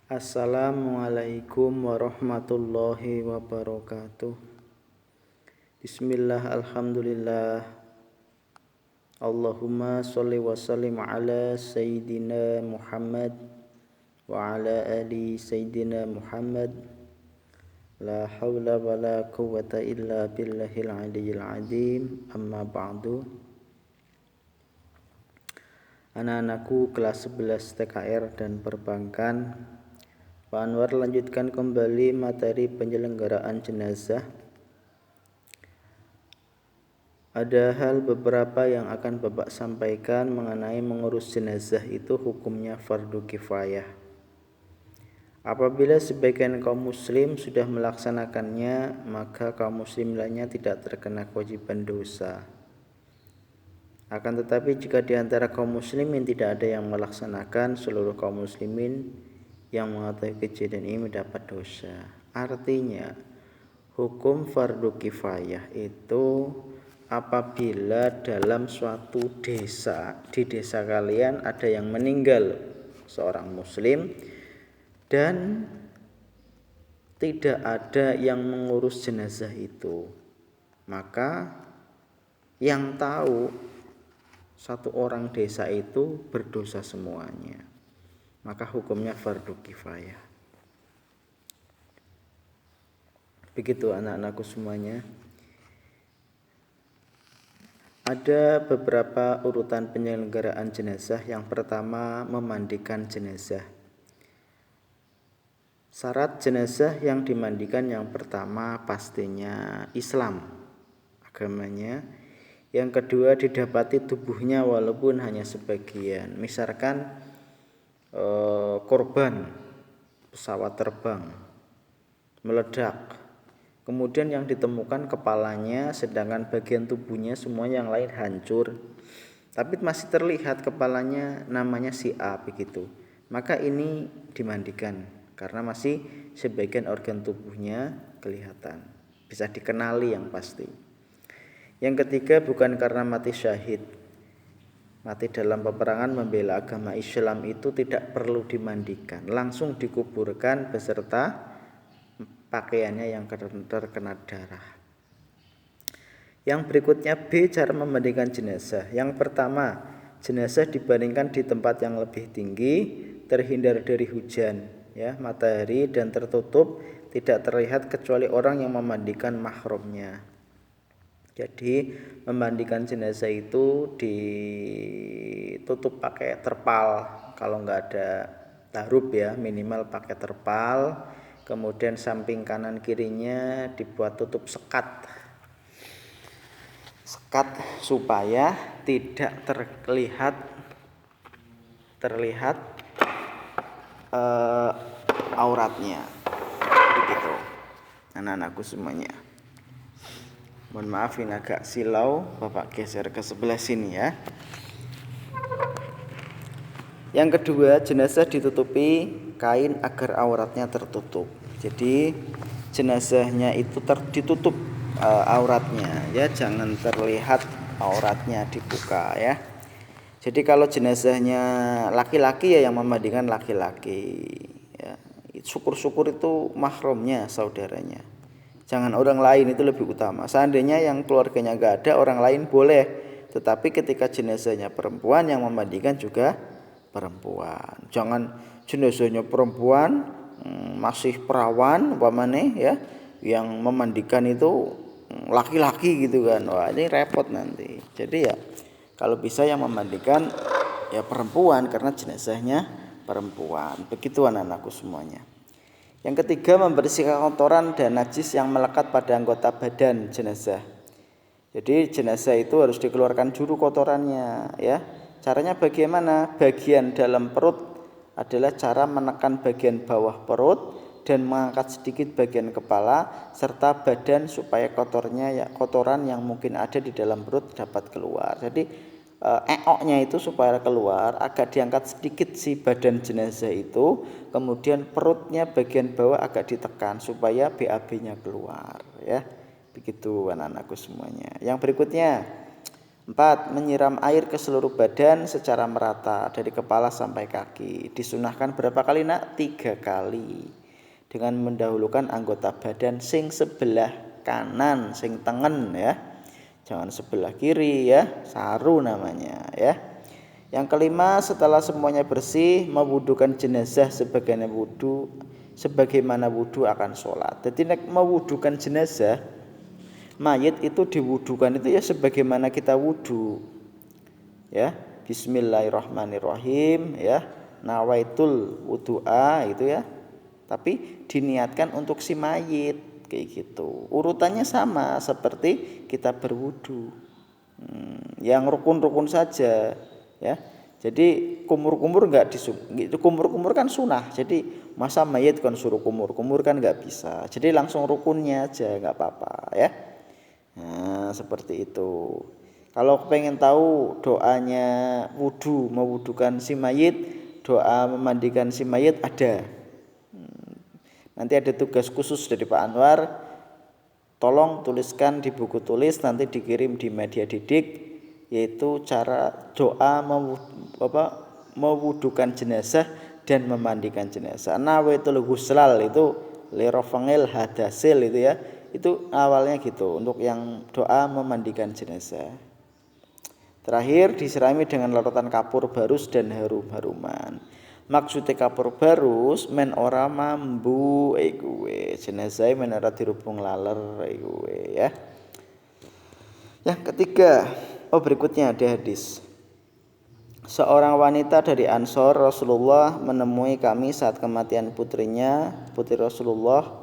Assalamualaikum warahmatullahi wabarakatuh. Bismillah, alhamdulillah. Allahumma sholli wa sallim ala Sayyidina Muhammad wa ala ali Sayyidina Muhammad. La hawla wa la quwwata illa billahil aliyyil azim. Amma ba'du. Anak-anakku kelas 11 TKR dan perbankan, Pak Anwar lanjutkan kembali materi penyelenggaraan jenazah. Ada hal beberapa yang akan Bapak sampaikan mengenai mengurus jenazah itu hukumnya fardu kifayah. Apabila sebagian kaum muslim sudah melaksanakannya, maka kaum muslim lainnya tidak terkena kewajiban dosa. Akan tetapi jika di antara kaum muslimin tidak ada yang melaksanakan, seluruh kaum muslimin yang mengetahui kejadian ini mendapat dosa. Artinya hukum fardu kifayah itu apabila dalam suatu desa, di desa kalian ada yang meninggal seorang muslim dan tidak ada yang mengurus jenazah itu, maka yang tahu satu orang desa itu berdosa semuanya, maka hukumnya fardu kifayah. Begitu anak-anakku semuanya. Ada beberapa urutan penyelenggaraan jenazah. Yang pertama, memandikan jenazah. Syarat jenazah yang dimandikan yang pertama pastinya Islam, agamanya. Yang kedua, didapati tubuhnya walaupun hanya sebagian. Misalkan korban pesawat terbang meledak, kemudian yang ditemukan kepalanya, sedangkan bagian tubuhnya semua yang lain hancur, tapi masih terlihat kepalanya, namanya si A begitu, maka ini dimandikan karena masih sebagian organ tubuhnya kelihatan, bisa dikenali yang pasti. Yang ketiga, bukan karena mati syahid. Mati dalam peperangan membela agama Islam itu tidak perlu dimandikan, langsung dikuburkan beserta pakaiannya yang terkena darah. Yang berikutnya B, cara memandikan jenazah. Yang pertama, jenazah dibandingkan di tempat yang lebih tinggi, terhindar dari hujan, matahari, dan tertutup, tidak terlihat kecuali orang yang memandikan mahramnya. Jadi memandikan jenazah itu ditutup pakai terpal, kalau nggak ada tahrub minimal pakai terpal. Kemudian samping kanan kirinya dibuat tutup sekat supaya tidak terlihat auratnya. Begitu anak-anakku semuanya. Mohon maaf ini agak silau, Bapak geser ke sebelah sini ya. Yang kedua, jenazah ditutupi kain agar auratnya tertutup. Jadi jenazahnya itu ditutup auratnya jangan terlihat auratnya dibuka ya. Jadi kalau jenazahnya laki-laki yang memandikan laki-laki ya. Syukur-syukur itu mahramnya, saudaranya. Jangan orang lain, itu lebih utama. Seandainya yang keluarganya enggak ada, orang lain boleh. Tetapi ketika jenazahnya perempuan, yang memandikan juga perempuan. Jangan jenazahnya perempuan masih perawan umpamane yang memandikan itu laki-laki gitu kan. Wah, ini repot nanti. Jadi kalau bisa yang memandikan perempuan karena jenazahnya perempuan. Begitu anak-anakku semuanya. Yang ketiga, membersihkan kotoran dan najis yang melekat pada anggota badan jenazah. Jadi jenazah itu harus dikeluarkan dulu kotorannya ya. Caranya bagaimana? Bagian dalam perut adalah cara menekan bagian bawah perut dan mengangkat sedikit bagian kepala serta badan supaya kotoran yang mungkin ada di dalam perut dapat keluar. Jadi eoknya itu supaya keluar, agak diangkat sedikit si badan jenazah itu, kemudian perutnya bagian bawah agak ditekan supaya BAB-nya keluar ya. Begitu anak-anakku semuanya. Yang berikutnya, 4. Menyiram air ke seluruh badan secara merata dari kepala sampai kaki. Disunahkan berapa kali nak? 3 kali. Dengan mendahulukan anggota badan sing sebelah kanan, sing tengen ya. Jangan sebelah kiri ya, saru namanya ya. Yang kelima, setelah semuanya bersih, mewudukan jenazah sebagaimana wudu akan sholat. Jadi nek mewudukan jenazah, mayit itu diwudukan itu ya sebagaimana kita wudu ya. Bismillahirrahmanirrahim ya, nawaitul wudu'a itu ya, tapi diniatkan untuk si mayit kayak gitu. Urutannya sama seperti kita berwudu, yang rukun-rukun saja ya. Jadi kumur-kumur enggak itu kumur-kumur kan sunah. Jadi masa mayit kan suruh kumur-kumur kan enggak bisa. Jadi langsung rukunnya aja enggak apa-apa ya. Nah, seperti itu. Kalau pengen tahu doanya wudu, mewudukan si mayit, doa memandikan si mayit ada. Nanti ada tugas khusus dari Pak Anwar. Tolong tuliskan di buku tulis, nanti dikirim di Media Didik, yaitu cara doa mewudukan jenazah dan memandikan jenazah. Nawaitul ghuslal itu lirofangil hadasil itu ya. Itu awalnya gitu untuk yang doa memandikan jenazah. Terakhir disirami dengan larutan kapur barus dan harum-haruman. Maksudnya kapur barus men ora mambu kuwe. Jenazah men ora dirubung laler kuwe ya. Yang ketiga, berikutnya ada hadis. Seorang wanita dari Ansor Rasulullah menemui kami saat kematian putrinya, putri Rasulullah.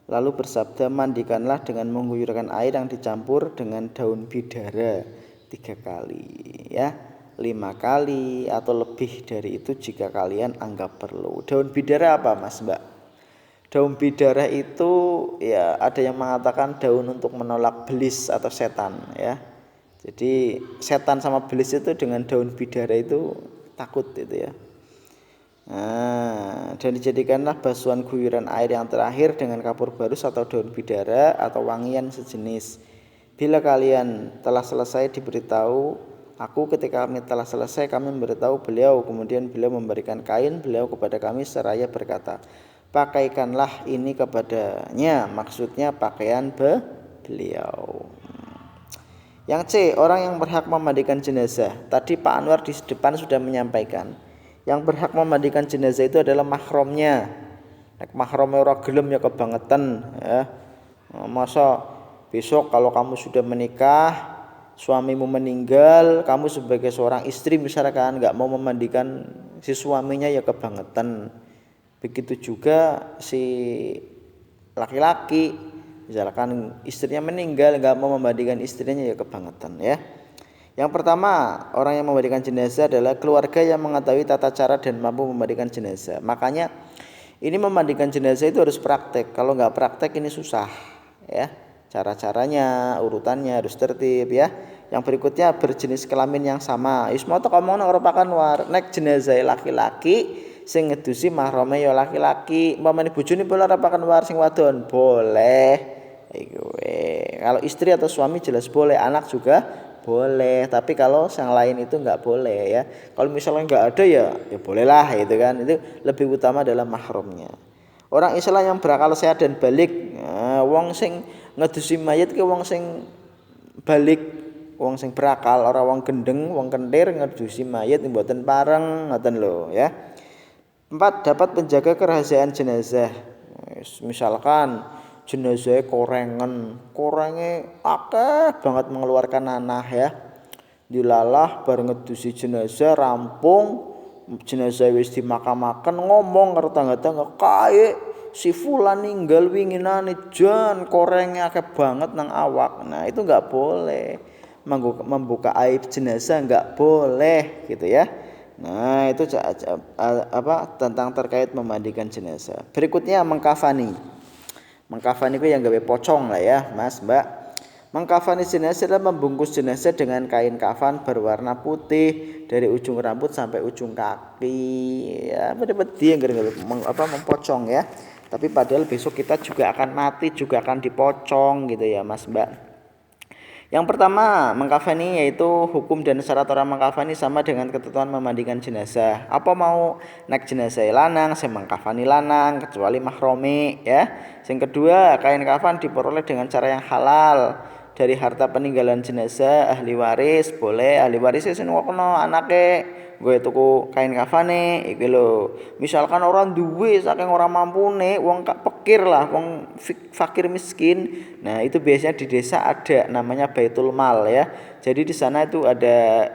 Lalu bersabda, mandikanlah dengan mengguyurkan air yang dicampur dengan daun bidara 3 kali ya, 5 kali atau lebih dari itu jika kalian anggap perlu. Daun bidara apa Mas Mbak? Daun bidara itu ya ada yang mengatakan daun untuk menolak belis atau setan ya. Jadi setan sama belis itu dengan daun bidara itu takut itu ya. Nah, dan dijadikanlah basuhan guyuran air yang terakhir dengan kapur barus atau daun bidara atau wangian sejenis. Bila kalian telah selesai diberitahu aku, ketika kami telah selesai kami memberitahu beliau, kemudian beliau memberikan kain beliau kepada kami seraya berkata, pakaikanlah ini kepadanya, maksudnya pakaian beliau. Yang C, orang yang berhak memandikan jenazah. Tadi Pak Anwar di depan sudah menyampaikan, yang berhak memandikan jenazah itu adalah mahramnya. Nek mahramnya ora gelem ya kebangetan ya. Masa besok kalau kamu sudah menikah, suamimu meninggal, kamu sebagai seorang istri misalkan enggak mau memandikan si suaminya ya kebangetan. Begitu juga si laki-laki, misalkan istrinya meninggal enggak mau memandikan istrinya ya kebangetan ya. Yang pertama, orang yang memandikan jenazah adalah keluarga yang mengetahui tata cara dan mampu memandikan jenazah. Makanya ini memandikan jenazah itu harus praktek. Kalau nggak praktek ini susah ya. Cara-caranya, urutannya harus tertib ya. Yang berikutnya berjenis kelamin yang sama. Ismo tok omongno karo Pak Anwar, nek jenazah laki-laki sing ngedusi mahrame ya laki-laki. Umpamane bojone boleh ora Pak Anwar sing wadon? Boleh. Kalau istri atau suami jelas boleh, anak juga boleh, tapi kalau yang lain itu enggak boleh ya. Kalau misalnya enggak ada ya bolehlah itu kan. Itu lebih utama adalah mahramnya. Orang Islam yang berakal sehat dan balik, wong sing ngedusi mayit ke wong sing balik, wong sing berakal, ora wong gendeng, wong kentir ngedusi mayit mboten pareng ngoten lho ya. 4. Dapat menjaga kerahasiaan jenazah. Misalkan jenazahnya korengnya akeh banget mengeluarkan nanah ya. Dilalah bareng ngedusi jenazah rampung, jenazah wis dimakamaken, ngomong karo tangga-tangga, kae si fulan ninggal winginane jan korengnya akeh banget nang awak. Nah, itu enggak boleh. Membuka aib jenazah enggak boleh gitu ya. Nah, itu tentang terkait memandikan jenazah. Berikutnya mengkafani. Mengkafani itu yang gawe pocong lah ya Mas Mbak. Mengkafani jenazah adalah membungkus jenazah dengan kain kafan berwarna putih dari ujung rambut sampai ujung kaki ya. Beda-beda mempocong ya. Tapi padahal besok kita juga akan mati, juga akan dipocong gitu ya Mas Mbak. Yang pertama, mengkafani yaitu hukum dan syarat orang mengkafani sama dengan ketentuan memandikan jenazah. Apa mau naik jenazah lanang, saya mengkafani lanang kecuali mahromi ya. Yang kedua, kain kafan diperoleh dengan cara yang halal dari harta peninggalan jenazah, ahli waris boleh, ahli waris sing ngono anake gue tuku kain kafane iki lho. Misalkan orang duwe saking orang mampune, wong pikir lah, wong fakir miskin. Nah, itu biasanya di desa ada namanya Baitul Mal ya. Jadi di sana itu ada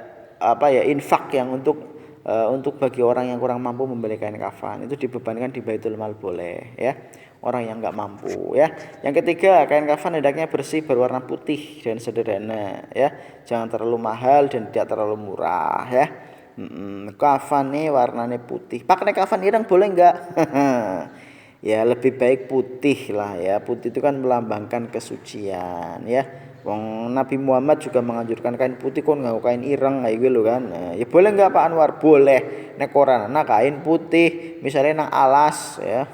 infak yang untuk bagi orang yang kurang mampu membeli kain kafan. Itu dibebankan di Baitul Mal boleh ya. Orang yang nggak mampu ya. Yang ketiga, kain kafan hendaknya bersih berwarna putih dan sederhana ya. Jangan terlalu mahal dan tidak terlalu murah ya. Kafan nih warnanya putih. Pakai kafan ireng boleh nggak? Ya lebih baik putih lah ya. Putih itu kan melambangkan kesucian ya. Wong Nabi Muhammad juga menganjurkan kain putih kon nggak kain ireng kayak gitu kan. Nah, ya boleh nggak Pak Anwar? Boleh. Nek koran kain putih misalnya nang alas ya.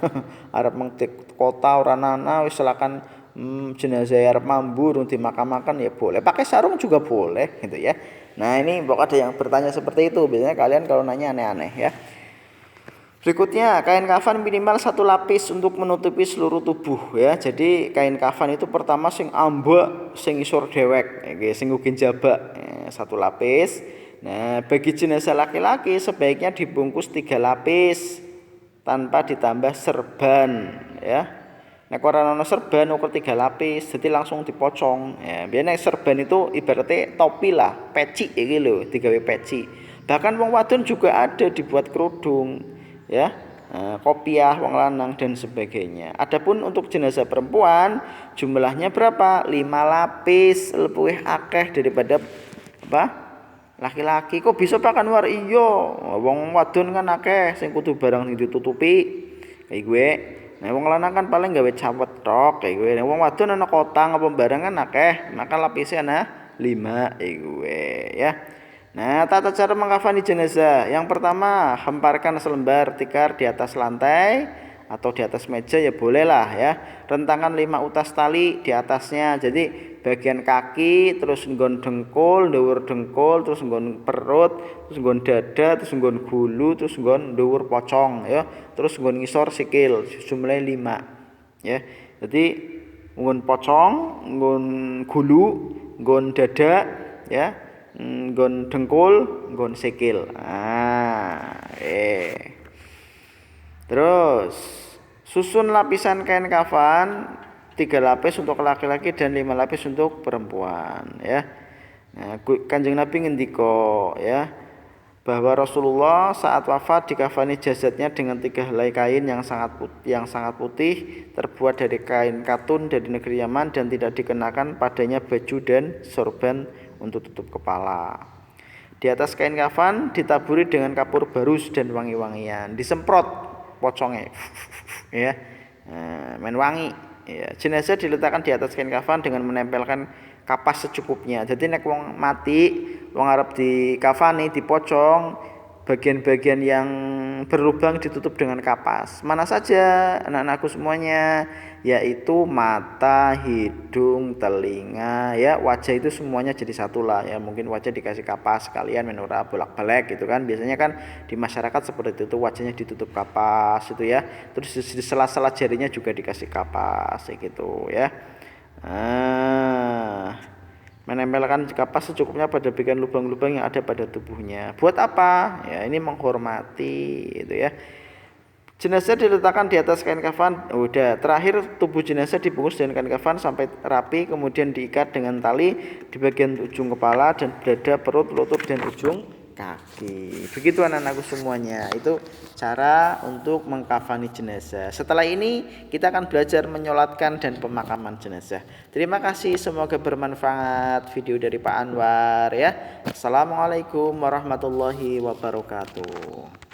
Arab mengtik kota orang wis silakan jenazah Arab mambur dimakan-makan ya boleh. Pakai sarung juga boleh gitu ya. Nah, ini ada yang bertanya seperti itu. Biasanya kalian kalau nanya aneh-aneh ya. Berikutnya, kain kafan minimal 1 lapis untuk menutupi seluruh tubuh ya. Jadi kain kafan itu pertama sing ambek, sing isor dewek, sing ugin jabak, 1 lapis. Nah, bagi jenazah laki-laki sebaiknya dibungkus 3 lapis tanpa ditambah serban ya. Nek ora ono serban ukur 3 lapis, jadi langsung dipocong. Ya, biasanya serban itu ibaratnya topi lah, peci iki lho, digawe peci. Bahkan wong wadon juga ada dibuat kerudung, ya. Kopiah wong lanang dan sebagainya. Adapun untuk jenazah perempuan jumlahnya berapa? 5 lapis, lebih akeh daripada laki-laki. Kok bisa Pak Anwar? Iya, wong wadon kan akeh sing kudu barang sing ditutupi. Kayak gue. Nah, wong lanang kan paling gawe cawet tok kayak gue. Nah, wong wadon ana kotang apa barang kan akeh, maka lapisnya ana 5 kayak gue ya. Nah, tata cara mengkafani jenazah. Yang pertama, hemparkan selembar tikar di atas lantai atau di atas meja ya boleh lah ya. Rentangkan 5 utas tali di atasnya. Jadi bagian kaki, terus nggon dengkul, dhuwur dengkul, terus nggon perut, terus nggon dada, terus nggon gulu, terus nggon dhuwur pocong ya. Terus nggon ngisor sikil, jumlahnya 5 ya. Jadi nggon pocong, nggon gulu, nggon dada ya. Nggon dengkul, nggon sikil. Terus susun lapisan kain kafan 3 lapis untuk laki-laki dan 5 lapis untuk perempuan ya. Nah, Kanjeng Nabi ngendika ya bahwa Rasulullah saat wafat dikafani jasadnya dengan 3 helai kain yang sangat putih terbuat dari kain katun dari negeri Yaman dan tidak dikenakan padanya baju dan sorban untuk tutup kepala. Di atas kain kafan ditaburi dengan kapur barus dan wangi-wangian, disemprot pocongnya ya. Main wangi ya. Jenazah diletakkan di atas kain kafan dengan menempelkan kapas secukupnya. Jadi nek wong mati, wong arep dikafani dipocong, bagian-bagian yang berlubang ditutup dengan kapas. Mana saja anak-anakku semuanya, yaitu mata, hidung, telinga, ya wajah itu semuanya jadi satu lah ya. Mungkin wajah dikasih kapas sekalian menora bolak-balik gitu kan. Biasanya kan di masyarakat seperti itu wajahnya ditutup kapas itu ya. Terus di sela-sela jarinya juga dikasih kapas gitu ya. Menempelkan kapas secukupnya pada bagian lubang-lubang yang ada pada tubuhnya. Buat apa? Ya ini menghormati itu ya. Jenazah diletakkan di atas kain kafan. Udah. Terakhir tubuh jenazah dibungkus dengan kain kafan sampai rapi, kemudian diikat dengan tali di bagian ujung kepala dan dada, perut, lutut dan ujung kaki. Begitu anak-anakku semuanya. Itu cara untuk mengkafani jenazah. Setelah ini kita akan belajar menyolatkan dan pemakaman jenazah. Terima kasih, semoga bermanfaat video dari Pak Anwar ya. Assalamualaikum warahmatullahi wabarakatuh.